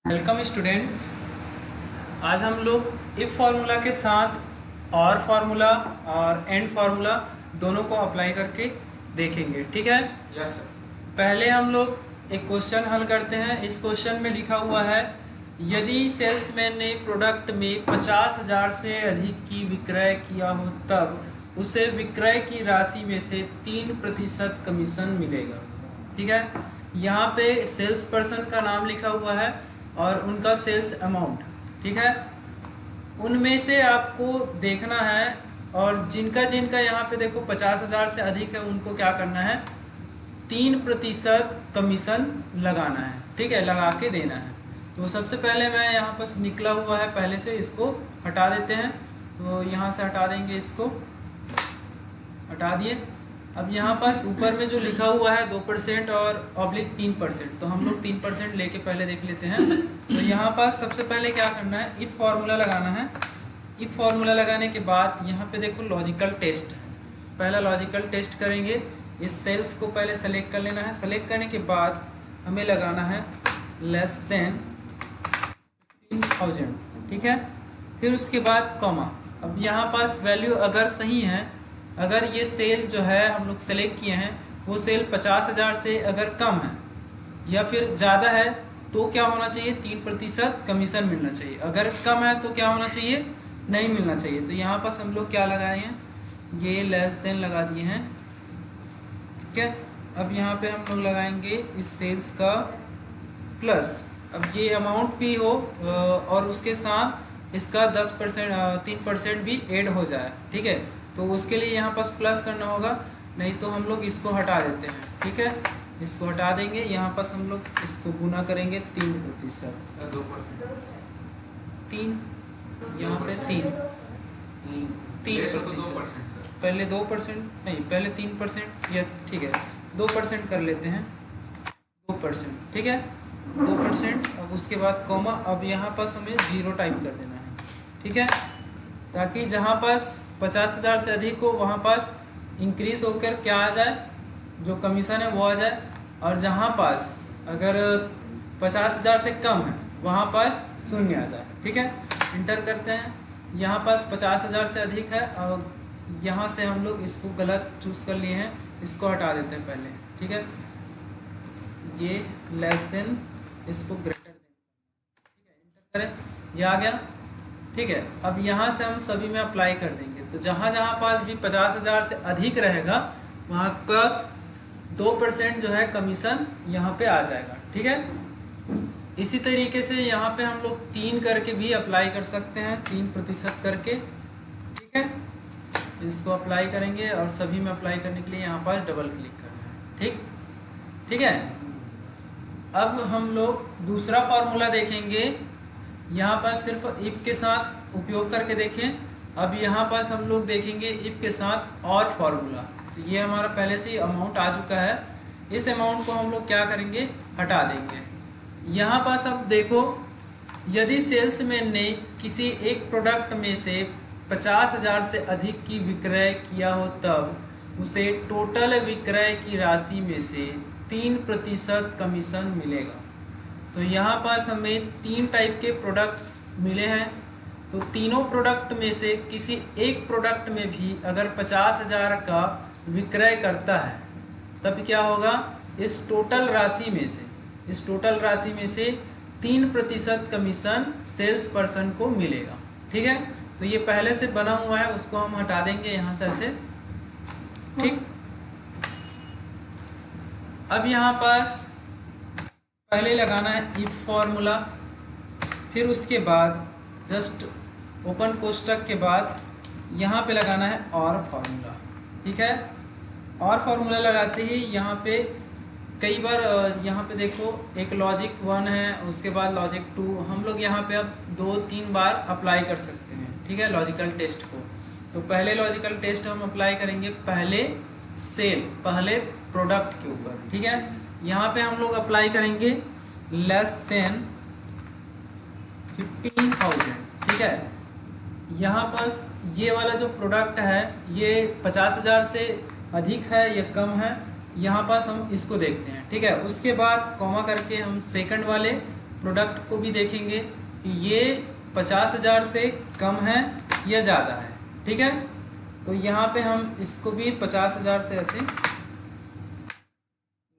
Welcome students. आज हम लोग इफ फार्मूला के साथ और फार्मूला और एंड फार्मूला दोनों को अप्लाई करके देखेंगे। ठीक है। Yes sir. पहले हम लोग एक क्वेश्चन हल करते हैं। इस क्वेश्चन में लिखा हुआ है, यदि सेल्समैन ने प्रोडक्ट में 50,000 से अधिक की विक्रय किया हो तब उसे विक्रय की राशि में से 3% कमीशन मिलेगा। ठीक है। यहाँ पे सेल्स पर्सन का नाम लिखा हुआ है और उनका सेल्स अमाउंट। ठीक है। उनमें से आपको देखना है, और जिनका जिनका यहाँ पे देखो 50,000 से अधिक है उनको क्या करना है, 3% कमीशन लगाना है। ठीक है, लगा के देना है। तो सबसे पहले मैं यहाँ पर निकला हुआ है पहले से, इसको हटा देते हैं। तो यहाँ से हटा देंगे, इसको हटा दिए। अब यहाँ पास ऊपर में जो लिखा हुआ है 2% और ऑब्लिक 3%, तो हम लोग 3% लेके पहले देख लेते हैं। तो यहाँ पास सबसे पहले क्या करना है, इफ फार्मूला लगाना है। इफ फार्मूला लगाने के बाद यहाँ पे देखो लॉजिकल टेस्ट है। पहला लॉजिकल टेस्ट करेंगे। इस सेल्स को पहले सेलेक्ट कर लेना है। सेलेक्ट करने के बाद हमें लगाना है लेस देन 15,000। ठीक है। फिर उसके बाद कॉमा। अब यहाँ पास वैल्यू अगर सही है, अगर ये सेल जो है हम लोग सेलेक्ट किए हैं वो सेल 50,000 से अगर कम है या फिर ज़्यादा है तो क्या होना चाहिए, 3% कमीशन मिलना चाहिए। अगर कम है तो क्या होना चाहिए, नहीं मिलना चाहिए। तो यहाँ पास हम लोग क्या लगाए हैं, ये लेस देन लगा दिए हैं। ठीक है। अब यहाँ पे हम लोग लगाएंगे इस सेल्स का प्लस। अब ये अमाउंट भी हो और उसके साथ इसका 10% 3% भी ऐड हो जाए। ठीक है। तो उसके लिए यहाँ पास प्लस करना होगा, नहीं तो हम लोग इसको हटा देते हैं। ठीक है, इसको हटा देंगे। यहाँ पास हम लोग इसको गुना करेंगे 3%। 3 यहाँ पे 3%। पहले 2% नहीं, पहले 3% या ठीक है 2% कर लेते हैं। 2%। ठीक है, 2%। अब उसके बाद कॉमा। अब यहाँ पास हमें 0 टाइप कर देना है। ठीक है, ताकि जहाँ पास 50,000 से अधिक हो वहाँ पास इंक्रीज होकर क्या आ जाए, जो कमीशन है वो आ जाए। और जहाँ पास अगर 50,000 से कम है वहाँ पास शून्य आ जाए। ठीक है, इंटर करते हैं। यहाँ पास 50,000 से अधिक है और यहाँ से हम लोग इसको गलत चूज़ कर लिए हैं, इसको हटा देते हैं पहले। ठीक है, ये लेस देन, इसको ग्रेटर देन। ठीक है, इंटर करें, ये आ गया। ठीक है। अब यहाँ से हम सभी में अप्लाई कर देंगे। तो जहाँ जहाँ पास भी 50,000 से अधिक रहेगा वहाँ पास 2% जो है कमीशन यहाँ पे आ जाएगा। ठीक है। इसी तरीके से यहाँ पे हम लोग 3 करके भी अप्लाई कर सकते हैं, 3% करके। ठीक है, इसको अप्लाई करेंगे और सभी में अप्लाई करने के लिए यहाँ पास डबल क्लिक करना है। ठीक, ठीक है। अब हम लोग दूसरा फार्मूला देखेंगे। यहाँ पर सिर्फ इफ के साथ उपयोग करके देखें। अब यहाँ पास हम लोग देखेंगे इफ के साथ और फार्मूला। तो ये हमारा पहले से ही अमाउंट आ चुका है। इस अमाउंट को हम लोग क्या करेंगे, हटा देंगे। यहाँ पास अब देखो, यदि सेल्समैन ने किसी एक प्रोडक्ट में से 50,000 से अधिक की विक्रय किया हो तब उसे टोटल विक्रय की राशि में से 3% कमीशन मिलेगा। तो यहाँ पास हमें 3 टाइप के प्रोडक्ट्स मिले हैं। तो तीनों प्रोडक्ट में से किसी एक प्रोडक्ट में भी अगर 50,000 का विक्रय करता है तब क्या होगा, इस टोटल राशि में से 3% कमीशन सेल्स पर्सन को मिलेगा। ठीक है। तो ये पहले से बना हुआ है, उसको हम हटा देंगे यहाँ से ऐसे। ठीक। अब यहाँ पास पहले लगाना है इफ फार्मूला, फिर उसके बाद जस्ट ओपन कोष्टक के बाद यहाँ पे लगाना है और फार्मूला। ठीक है, और फार्मूला लगाते ही यहाँ पे कई बार यहाँ पे देखो एक लॉजिक 1 है, उसके बाद लॉजिक 2। हम लोग यहाँ पे अब 2-3 बार अप्लाई कर सकते हैं। ठीक है, लॉजिकल टेस्ट को। तो पहले लॉजिकल टेस्ट हम अप्लाई करेंगे पहले पहले प्रोडक्ट के ऊपर। ठीक है, यहाँ पे हम लोग अप्लाई करेंगे लेस देन 15,000। ठीक है, यहाँ पास ये वाला जो प्रोडक्ट है ये 50,000 से अधिक है या कम है, यहाँ पास हम इसको देखते हैं। ठीक है, उसके बाद कॉमा करके हम सेकंड वाले प्रोडक्ट को भी देखेंगे कि ये 50,000 से कम है या ज़्यादा है, ठीक है। तो यहाँ पे हम इसको भी 50,000 से ऐसे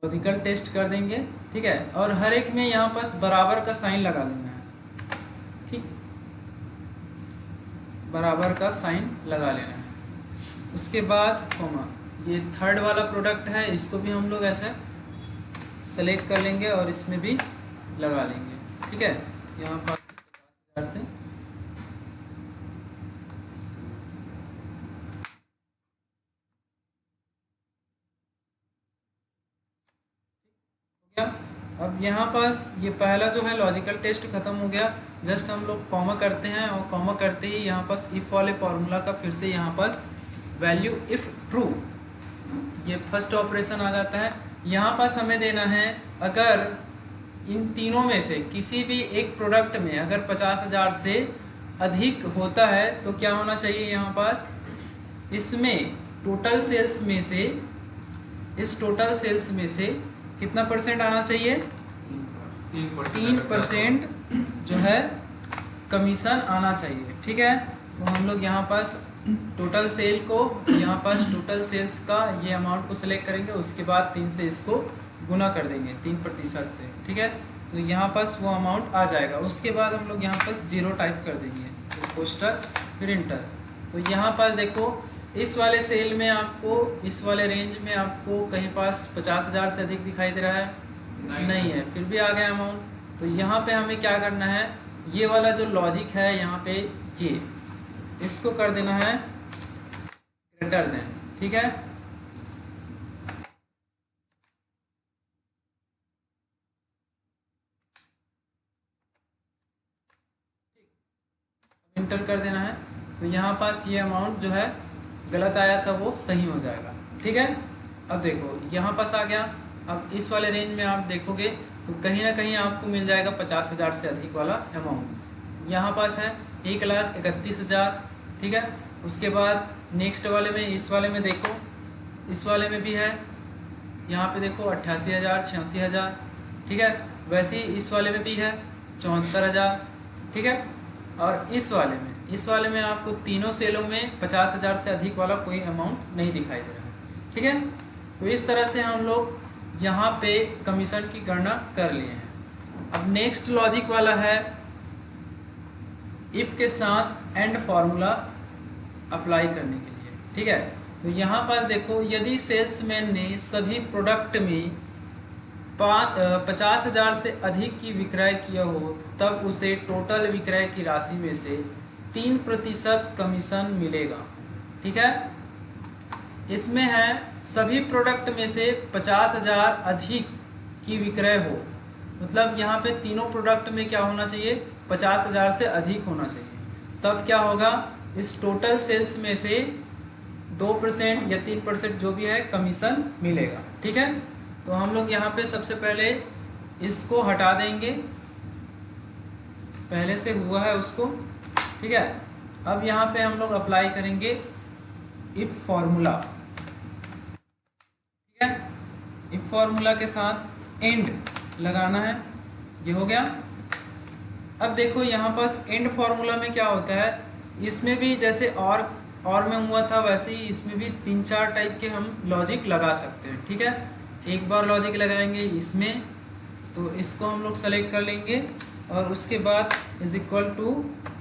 लॉजिकल टेस्ट कर देंगे, ठीक है। और हर एक में यहाँ पास बराबर का साइन लगा लेना है, ठीक, बराबर का साइन लगा लेना है। उसके बाद कॉमा, ये थर्ड वाला प्रोडक्ट है, इसको भी हम लोग ऐसे सेलेक्ट कर लेंगे और इसमें भी लगा लेंगे, ठीक है। यहाँ पर 50,000 से अब यहाँ पास ये पहला जो है लॉजिकल टेस्ट खत्म हो गया। जस्ट हम लोग कॉमा करते हैं और कॉमा करते ही यहाँ पास इफ़ वाले फॉर्मूला का फिर से यहाँ पास वैल्यू इफ़ ट्रू, ये फर्स्ट ऑपरेशन आ जाता है। यहाँ पास हमें देना है अगर इन तीनों में से किसी भी एक प्रोडक्ट में अगर 50,000 से अधिक होता है तो क्या होना चाहिए, यहाँ पास इसमें टोटल सेल्स में से, इस टोटल सेल्स में से कितना परसेंट आना चाहिए, 3% जो है कमीशन आना चाहिए, ठीक है। तो हम लोग यहाँ पास टोटल सेल को, यहाँ पास टोटल सेल्स का ये अमाउंट को सिलेक्ट करेंगे, उसके बाद 3 से इसको गुना कर देंगे 3% से, ठीक है। तो यहाँ पास वो अमाउंट आ जाएगा। उसके बाद हम लोग यहाँ पास 0 टाइप कर देंगे, तो कोष्टक फिर इंटर। तो यहाँ पास देखो इस वाले सेल में आपको, इस वाले रेंज में आपको कहीं पास 50,000 से अधिक दिखाई दे रहा है, नहीं है, फिर भी आ गया अमाउंट। तो यहाँ पे हमें क्या करना है, ये वाला जो लॉजिक है यहाँ पे ये इसको कर देना है ग्रेटर देन, ठीक है। इंटर कर देना है। तो यहाँ पास ये अमाउंट जो है गलत आया था वो सही हो जाएगा, ठीक है। अब देखो यहाँ पास आ गया। अब इस वाले रेंज में आप देखोगे तो कहीं ना कहीं आपको मिल जाएगा 50,000 से अधिक वाला अमाउंट। यहाँ पास है 1,31,000, ठीक है। उसके बाद नेक्स्ट वाले में, इस वाले में देखो, इस वाले में भी है, यहाँ पे देखो 88,000, 86,000, ठीक है। वैसे ही इस वाले में भी है 74,000, ठीक है। और इस वाले में आपको तीनों सेलों में 50,000 से अधिक वाला कोई अमाउंट नहीं दिखाई दे रहा है, ठीक है। तो इस तरह से हम लोग यहाँ पे कमीशन की गणना कर लिए हैं। अब नेक्स्ट लॉजिक वाला है इफ के साथ एंड फॉर्मूला अप्लाई करने के लिए, ठीक है। तो यहाँ पर देखो यदि सेल्समैन ने सभी प्रोडक्ट में 50,000 से अधिक की विक्रय किया हो तब उसे टोटल विक्रय की राशि में से 3% कमीशन मिलेगा, ठीक है। इसमें है सभी प्रोडक्ट में से 50,000 अधिक की विक्रय हो, मतलब यहाँ पे तीनों प्रोडक्ट में क्या होना चाहिए, 50,000 से अधिक होना चाहिए। तब क्या होगा, इस टोटल सेल्स में से 2% या 3% जो भी है कमीशन मिलेगा, ठीक है। तो हम लोग यहाँ पे सबसे पहले इसको हटा देंगे, पहले से हुआ है उसको, ठीक है। अब यहाँ पे हम लोग अप्लाई करेंगे इफ फॉर्मूला, ठीक है। इफ फॉर्मूला के साथ एंड लगाना है, ये हो गया। अब देखो यहाँ पास एंड फॉर्मूला में क्या होता है, इसमें भी जैसे और में हुआ था वैसे ही इसमें भी 3-4 टाइप के हम लॉजिक लगा सकते हैं, ठीक है। एक बार लॉजिक लगाएंगे इसमें, तो इसको हम लोग सेलेक्ट कर लेंगे और उसके बाद is equal to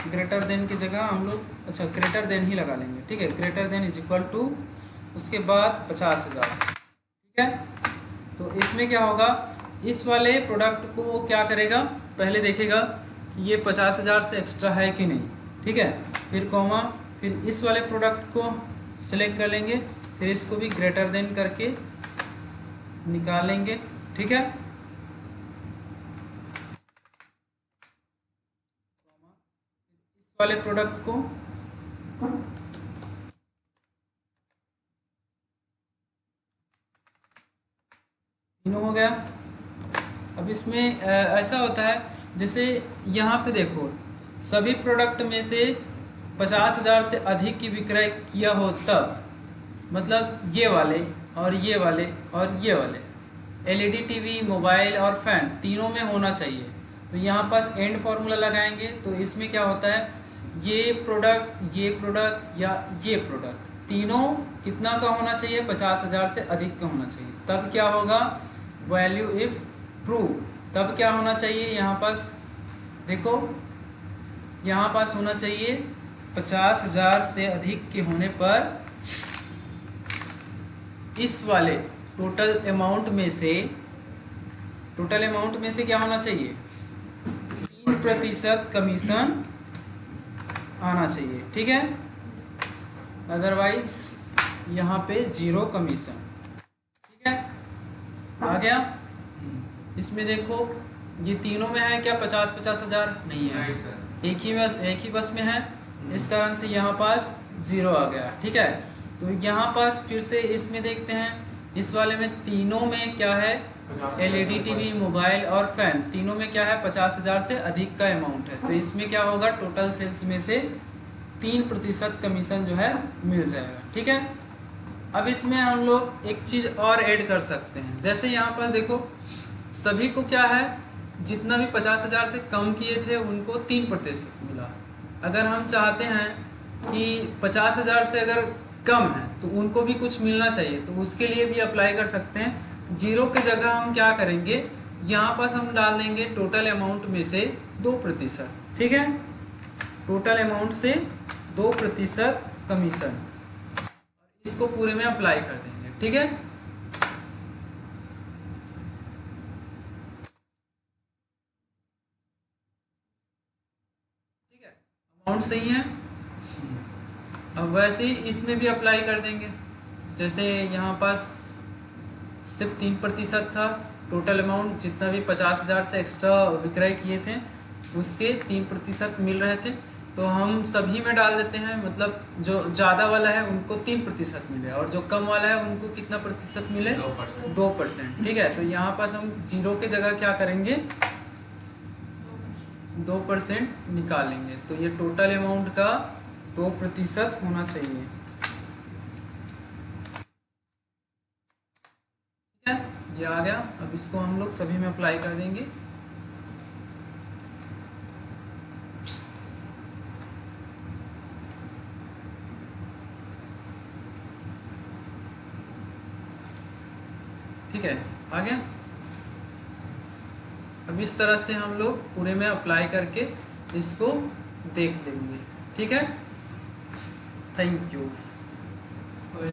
greater than की जगह हम लोग, अच्छा ग्रेटर देन ही लगा लेंगे, ठीक है। Greater than is equal to, उसके बाद 50,000, ठीक है। तो इसमें क्या होगा, इस वाले प्रोडक्ट को वो क्या करेगा, पहले देखेगा कि ये 50,000 से एक्स्ट्रा है कि नहीं, ठीक है। फिर कॉमा, फिर इस वाले प्रोडक्ट को सिलेक्ट कर लेंगे, फिर इसको भी ग्रेटर देन करके निकालेंगे, ठीक है। इस वाले प्रोडक्ट को तीनों हो गया। अब इसमें ऐसा होता है जैसे यहाँ पे देखो सभी प्रोडक्ट में से 50,000 से अधिक की विक्रय किया हो तब, मतलब ये वाले और ये वाले और ये वाले एलईडी टीवी, मोबाइल और फैन तीनों में होना चाहिए। तो यहाँ पास एंड फार्मूला लगाएंगे। तो इसमें क्या होता है, ये प्रोडक्ट या ये प्रोडक्ट तीनों कितना का होना चाहिए, 50,000 से अधिक का होना चाहिए। तब क्या होगा, वैल्यू इफ ट्रू, तब क्या होना चाहिए, यहाँ पास देखो, यहाँ पास होना चाहिए 50,000 से अधिक के होने पर इस वाले टोटल अमाउंट में से क्या होना चाहिए, 3% कमीशन आना चाहिए। ठीक है, अदरवाइज यहाँ पे 0 कमीशन। ठीक है, आ गया। इसमें देखो ये तीनों में है क्या, 50,000 नहीं है, एक ही बस में है, इस कारण से यहाँ पास 0 आ गया। ठीक है, तो यहाँ पास फिर से इसमें देखते हैं, इस वाले में तीनों में क्या है, एलईडी टीवी, मोबाइल और फैन, तीनों में क्या है, 50,000 से अधिक का अमाउंट है। तो इसमें क्या होगा, टोटल सेल्स में से 3% कमीशन जो है मिल जाएगा। ठीक है, अब इसमें हम लोग एक चीज़ और ऐड कर सकते हैं। जैसे यहाँ पर देखो, सभी को क्या है, जितना भी 50,000 से कम किए थे उनको 3% मिला। अगर हम चाहते हैं कि 50,000 से अगर कम है तो उनको भी कुछ मिलना चाहिए, तो उसके लिए भी अप्लाई कर सकते हैं। 0 की जगह हम क्या करेंगे, यहाँ पास हम डाल देंगे टोटल अमाउंट में से 2%। ठीक है, टोटल अमाउंट से 2% कमीशन, इसको पूरे में अप्लाई कर देंगे। ठीक है, अमाउंट सही है। अब वैसे ही इसमें भी अप्लाई कर देंगे। जैसे यहाँ पास सिर्फ 3% था, टोटल अमाउंट जितना भी 50,000 से एक्स्ट्रा विक्रय किए थे उसके 3% मिल रहे थे, तो हम सभी में डाल देते हैं। मतलब जो ज़्यादा वाला है उनको 3% मिले और जो कम वाला है उनको कितना प्रतिशत मिले, 2%। ठीक है, तो यहाँ पास हम 0 के जगह क्या करेंगे, 2% निकालेंगे। तो ये टोटल अमाउंट का 2% होना चाहिए। ठीक है, ये आ गया। अब इसको हम लोग सभी में अप्लाई कर देंगे। ठीक है, आ गया। अब इस तरह से हम लोग पूरे में अप्लाई करके इसको देख लेंगे। ठीक है, थैंक यू।